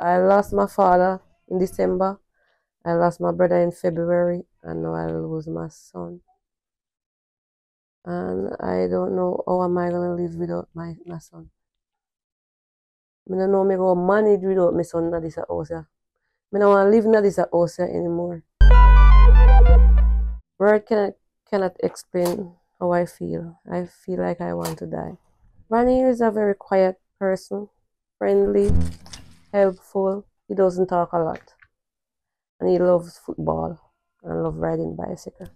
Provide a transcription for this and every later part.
I lost my father in December. I lost my brother in February, and now I lose my son. And I don't know how am I gonna live without my son. I don't know me go manage without my son in this house. I don't want to live in this house anymore. Word cannot explain how I feel. I feel like I want to die. Raniel is a very quiet person, friendly, helpful. He doesn't talk a lot. And he loves football and loves riding bicycle.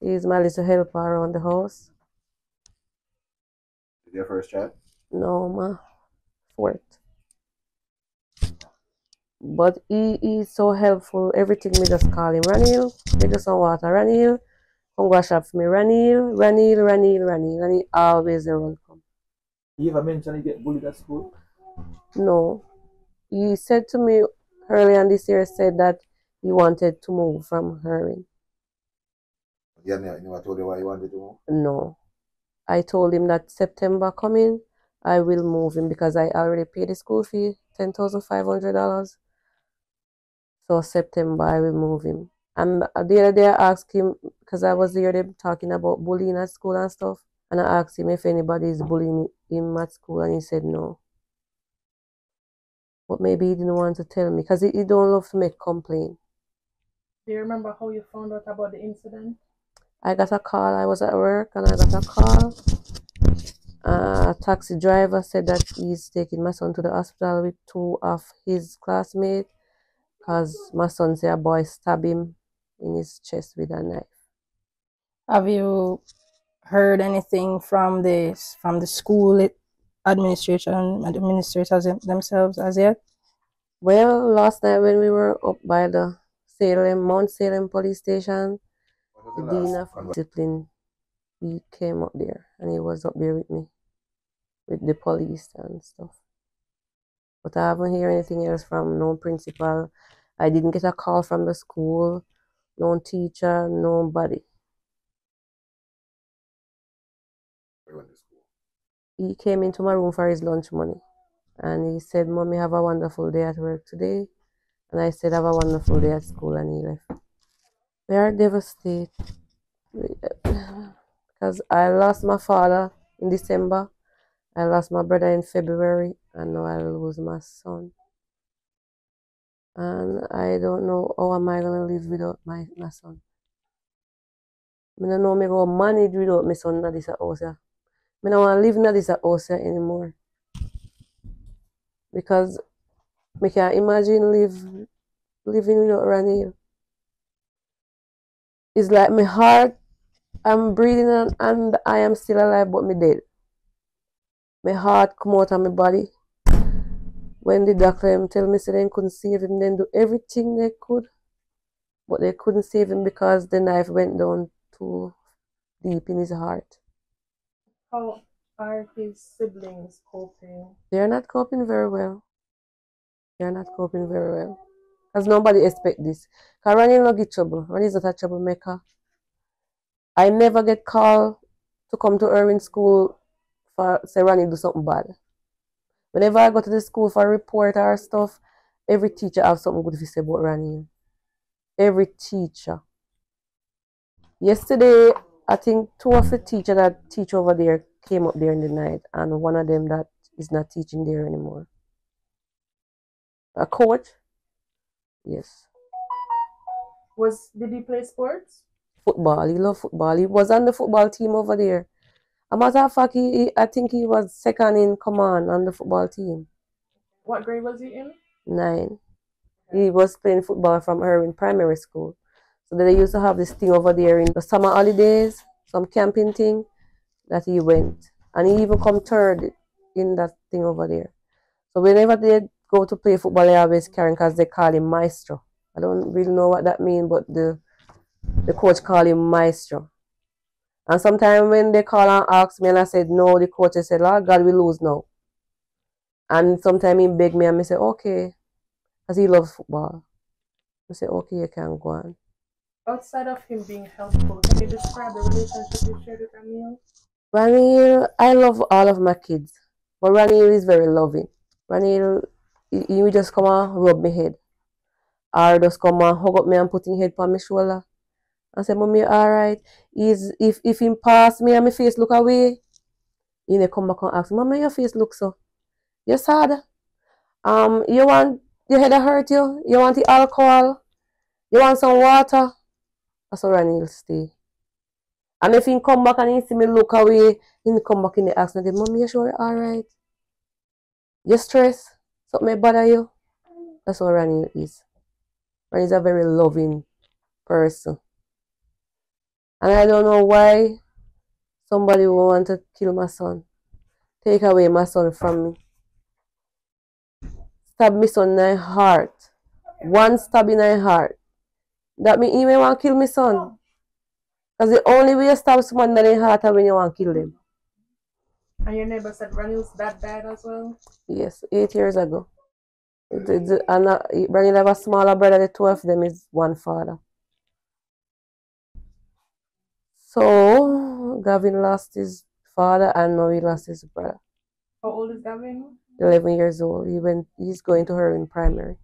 He's my little helper around the house. Is your first child? No, my fourth. But he is so helpful. Everything me just call him Raniel. Me just some water. Raniel, come go shop for me. Raniel. And he always around come. You ever mentioned you get bullied at school? No. He said to me early on this year, said that he wanted to move from Irwin. You never told you why you wanted to move? No. I told him that September coming, I will move him because I already paid the school fee, $10,500. So September, I will move him. And the other day I asked him, because I was there talking about bullying at school and stuff, and I asked him if anybody is bullying him at school, and he said no. But maybe he didn't want to tell me, because he don't love to make complaint. Do you remember how you found out about the incident? I got a call. I was at work, and I got a call. A taxi driver said that he's taking my son to the hospital with two of his classmates because my son said a boy stabbed him in his chest with a knife. Have you heard anything from the school administrators themselves as yet? Well, last night when we were up by the Mount Salem police station, the dean of discipline, he came up there and he was up there with me, with the police and stuff. But I haven't heard anything else from no principal. I didn't get a call from the school, no teacher, nobody. Where went to school? He came into my room for his lunch money. And he said, Mommy, have a wonderful day at work today. And I said, have a wonderful day at school, and he left. We are devastated. Because I lost my father in December. I lost my brother in February. And now I lose my son. And I don't know how am I going to live without my son. I don't know me go manage without my son in this house. I don't want to live in this house anymore. Because I can't imagine living without Raniel. It's like my heart, I'm breathing and I am still alive, but me dead. My heart come out of my body. When the doctor tell me they couldn't save him, they do everything they could. But they couldn't save him because the knife went down too deep in his heart. How are his siblings coping? They're not coping very well. They're not coping very well. Because nobody expect this. Because Raniel no get trouble. Raniel is not a troublemaker. I never get called to come to Irwin school for say Raniel do something bad. Whenever I go to the school for a report or stuff, every teacher have something good to say about Raniel. Every teacher. Yesterday, I think two of the teachers that teach over there came up there in the night, and one of them that is not teaching there anymore. A coach? Yes. Did he play sports? Football. He loved football. He was on the football team over there. As a matter of fact, I think he was second in command on the football team. What grade was he in? 9. He was playing football from Irwin Primary School. So they used to have this thing over there in the summer holidays, some camping thing, that he went. And he even come third in that thing over there. So whenever they go to play football, they always carry him because they call him Maestro. I don't really know what that means, but the coach call him Maestro. And sometimes when they call and ask me and I said no, the coach said, oh God, we lose now. And sometimes he beg me and I say, okay, because he loves football. I say, okay, you can go on. Outside of him being helpful, can you describe the relationship you shared with Raniel? Raniel, I love all of my kids, but Raniel is very loving. Raniel, he will just come and rub my head. Or just come and hug up me and put his head on my shoulder. And say, Mommy, alright. If him pass me and my face look away, he come back and ask, Mommy, your face look so. You sad? You want your head to hurt you? You want the alcohol? You want some water? That's how Raniel stay. And if he come back and he see me look away, he come back and ask me again, Mommy, you sure you're alright? You stress? Something may bother you? That's what Raniel is. Raniel is a very loving person. And I don't know why somebody will want to kill my son. Take away my son from me. Stab me son in my heart. One stab in my heart. That means he may want to kill my son. Because the only way you stab someone in their heart is when you want to kill them. And your neighbor said Raniel's that bad as well? Yes, 8 years ago. Raniel have a smaller brother, the two of them is one father. So, Gavin lost his father and now he lost his brother. How old is Gavin? 11 years old. He's going to Irwin Primary.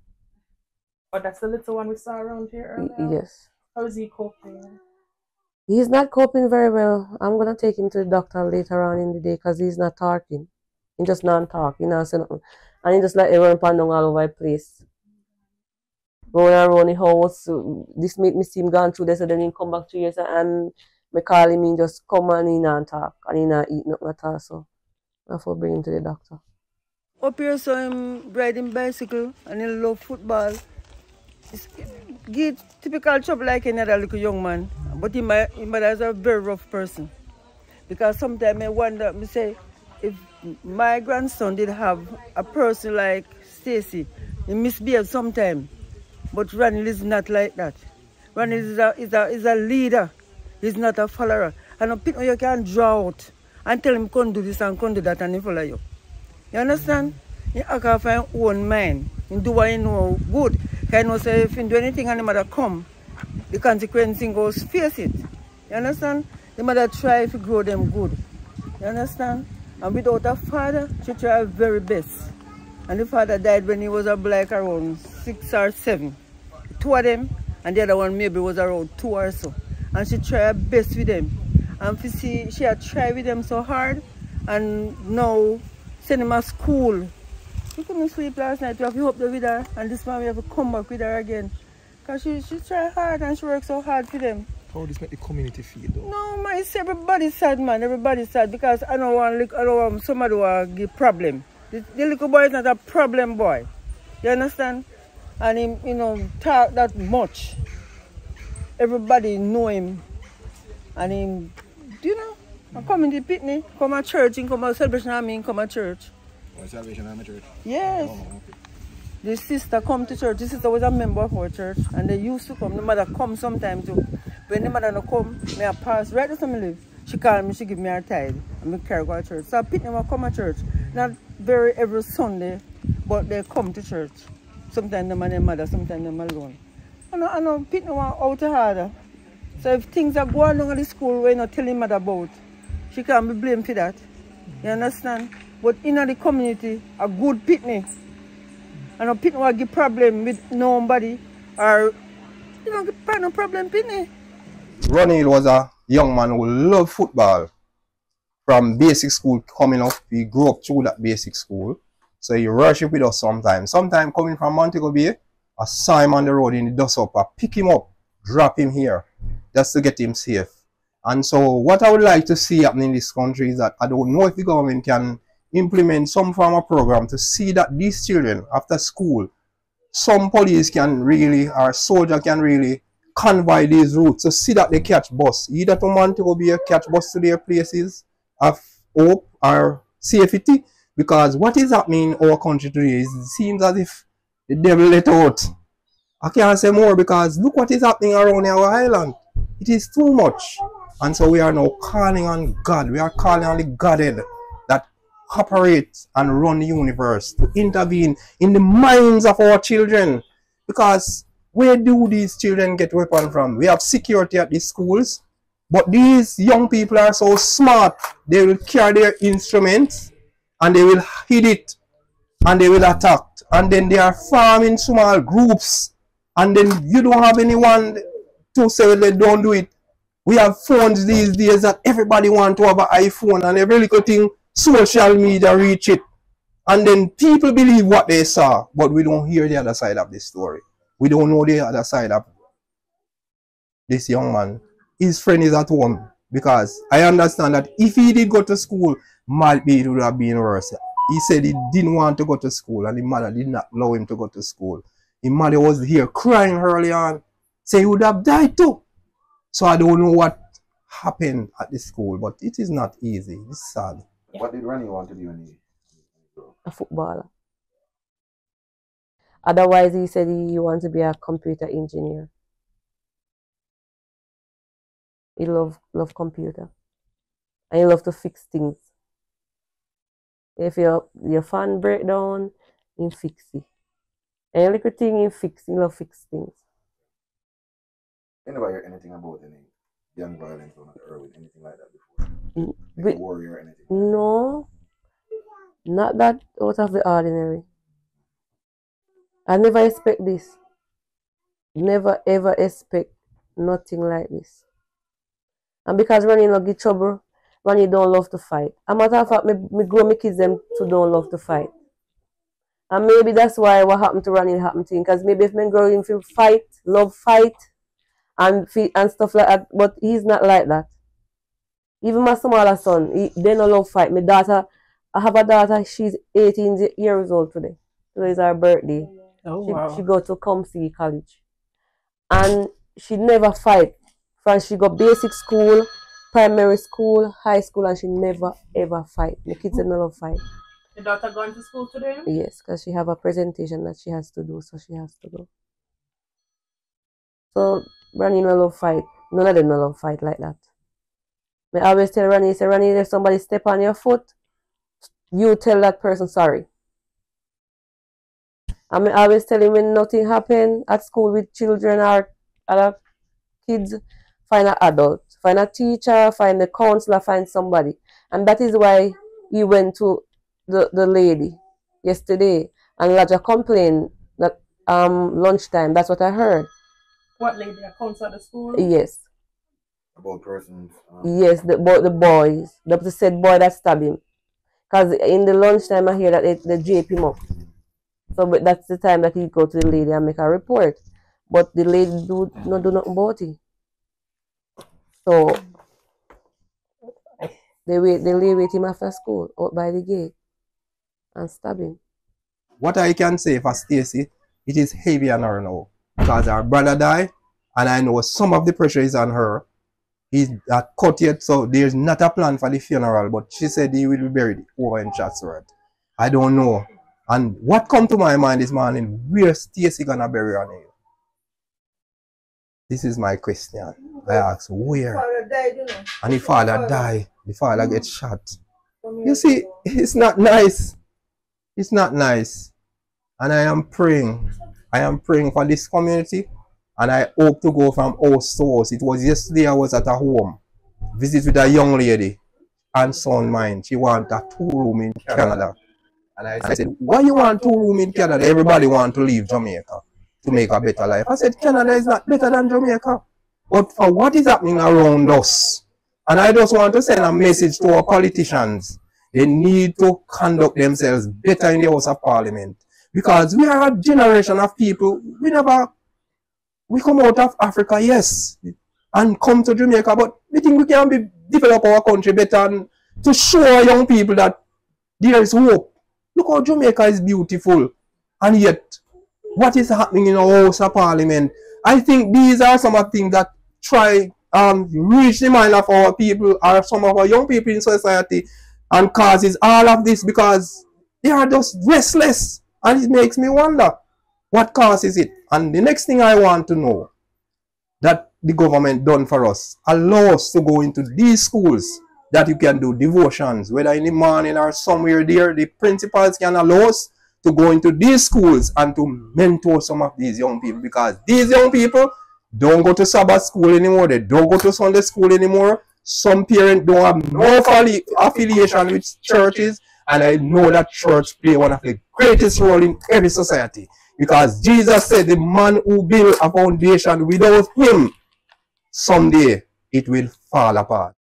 Oh, that's the little one we saw around here earlier? Yes. How is he coping? He's not coping very well. I'm going to take him to the doctor later on in the day because he's not talking. He just not talking. He not saying nothing. And he just like everyone pandong all over the place. Going around the house. This make me see him gone through this and then he come back 2 years and I call him and just come and he not talk. And he not eat nothing at all. So I have to bring him to the doctor. Up here saw him riding bicycle and he love football. Get typical trouble like any other little young man. But his mother is a very rough person. Because sometimes I wonder, I say, if my grandson did have a person like Stacy, he misbehaved sometimes. But Raniel is not like that. Raniel is a leader. He's not a follower. And people you can draw out and tell him come do this and come do that and he follow you. You understand? He act off his own mind. He do what he know good. He know say if he do anything and the mother come, the consequence goes face it. You understand? The mother try to grow them good. You understand? And without a father, she tried her very best. And the father died when he was like around 6 or 7. 2 of them, and the other one maybe was around 2 or so. And she tried her best with them. And she had tried with them so hard. And now, send him to school. We couldn't sleep last night. We have to hope with her. And this man we have to come back with her again. Because she tried hard and she worked so hard for them. How does make the community feel though? No, man, it's everybody's sad, man. Everybody's sad. Because I don't want somebody to give problem. The little boy is not a problem boy. You understand? And him, talk that much. Everybody know him. And him, I come in the pitney, come to church, and come to celebration, come to church. Oh, Salvation Army Church? Yes. Oh, okay. The sister come to church. The sister was a member of our church. And they used to come. The mother come sometime too. When the mother no come, me I pass right to me live. She call me, she give me her tithe. And me carry go to church. So I pitney will come to church. Not very every Sunday, but they come to church. Sometimes them and their mother, sometimes them alone. I know pitney want out harder. So if things are going on at the school we're not telling mother about, she can't be blamed for that. You understand? But in the community, a good pitney. And a pitney will give problem with nobody or no problem pitney. Raniel was a young man who loved football. From basic school coming up, he grew up through that basic school. So he worship with us sometimes. Sometimes coming from Montego Bay, I saw him on the road in the dust up. I pick him up, drop him here, just to get him safe. And so what I would like to see happening in this country is that I don't know if the government can implement some form of program to see that these children after school, some police can really, or soldier can really convoy these routes to see that they catch bus, either to Montego Bay, catch bus to their places of hope or safety. Because what is happening in our country today is it seems as if the devil let out. I can't say more because look what is happening around our island. It is too much. And so we are now calling on God. We are calling on the Godhead that operates and run the universe to intervene in the minds of our children. Because where do these children get weapons from? We have security at these schools. But these young people are so smart. They will carry their instruments and they will hide it and they will attack. And then they are forming small groups. And then you don't have anyone to say they don't do it. We have phones these days that everybody wants to have an iPhone, and every little thing, social media reach it. And then people believe what they saw, but we don't hear the other side of the story. We don't know the other side of this young man. His friend is at home, because I understand that if he did go to school, might be it would have been worse. He said he didn't want to go to school, and his mother did not allow him to go to school. His mother was here crying early on, saying he would have died too. So I don't know what happened at the school, but it is not easy. It's sad. What did Raniel want to do when he grew up? A footballer. Otherwise, he said he wants to be a computer engineer. He love computer. And he love to fix things. If your fan break down, he fix it. Any little thing he fix, he love fix things. Anybody hear anything about any young violence or Irwin, anything like that before? Like a warrior or anything? No, not that out of the ordinary. I never expect this. Never ever expect nothing like this. And because Raniel not get trouble, Raniel don't love to fight. As a matter of fact, me grow my kids them to don't love to fight. And maybe that's why what happened to Raniel happened to him. Because maybe if men grow him feel fight, love fight, and stuff like that, but he's not like that. Even my smaller son, they don't love fight. My daughter, I have a daughter, she's 18 years old today. Today is her birthday. Oh, wow. She go to Comsey College. And she never fight. From she go basic school, primary school, high school, and she never ever fight. The kids don't love fight. Your daughter going to school today? Yes, because she have a presentation that she has to do, so she has to go. So Raniel no love fight. None of them no love fight like that. I always tell Raniel, say, Raniel, if somebody step on your foot, you tell that person sorry. And I always tell him when nothing happen at school with children or other kids, find an adult, find a teacher, find a counselor, find somebody. And that is why he went to the lady yesterday and lodged a complaint that lunchtime. That's what I heard. What lady? A counselor at the school? Yes. About persons? Yes, the boys. The said boy that stabbed him. Because in the lunchtime I hear that they jape him up. So but that's the time that he go to the lady and make a report. But the lady do nothing about it. So they lay with him after school out by the gate and stab him. What I can say for Stacy, it is heavy on her now. Because her brother died, and I know some of the pressure is on her. He's not cut yet, so there's not a plan for the funeral, but she said he will be buried over in Chatsworth. I don't know. And what come to my mind this morning, where Stacy gonna bury her name? This is my question. I ask, where? Father died, you know. And the father died. The father gets shot. You see, it's not nice. It's not nice. And I am praying. I am praying for this community. And I hope to go from house to house. It was yesterday I was at a home. Visit with a young lady. And sound mind. She want a 2-room in Canada. And I said, why you want 2-room in Canada? Everybody want to leave Jamaica to make a better life. I said, Canada is not better than Jamaica. But for what is happening around us, and I just want to send a message to our politicians. They need to conduct themselves better in the House of Parliament. Because we are a generation of people, we come out of Africa, yes, and come to Jamaica, but we think we can develop our country better and to show our young people that there is hope. Look how Jamaica is beautiful. And yet, what is happening in our House of Parliament? I think these are some of the things that try reach the mind of our people or some of our young people in society and causes all of this because they are just restless. And it makes me wonder what causes it. And the next thing I want to know that the government done for us, allow us to go into these schools that you can do devotions, whether in the morning or somewhere there, the principals can allow us to go into these schools and to mentor some of these young people, because these young people don't go to Sabbath school anymore, they don't go to Sunday school anymore. Some parents don't have no affiliation with churches, And I know that church play one of the greatest role in every society. Because Jesus said the man who built a foundation without him, someday it will fall apart.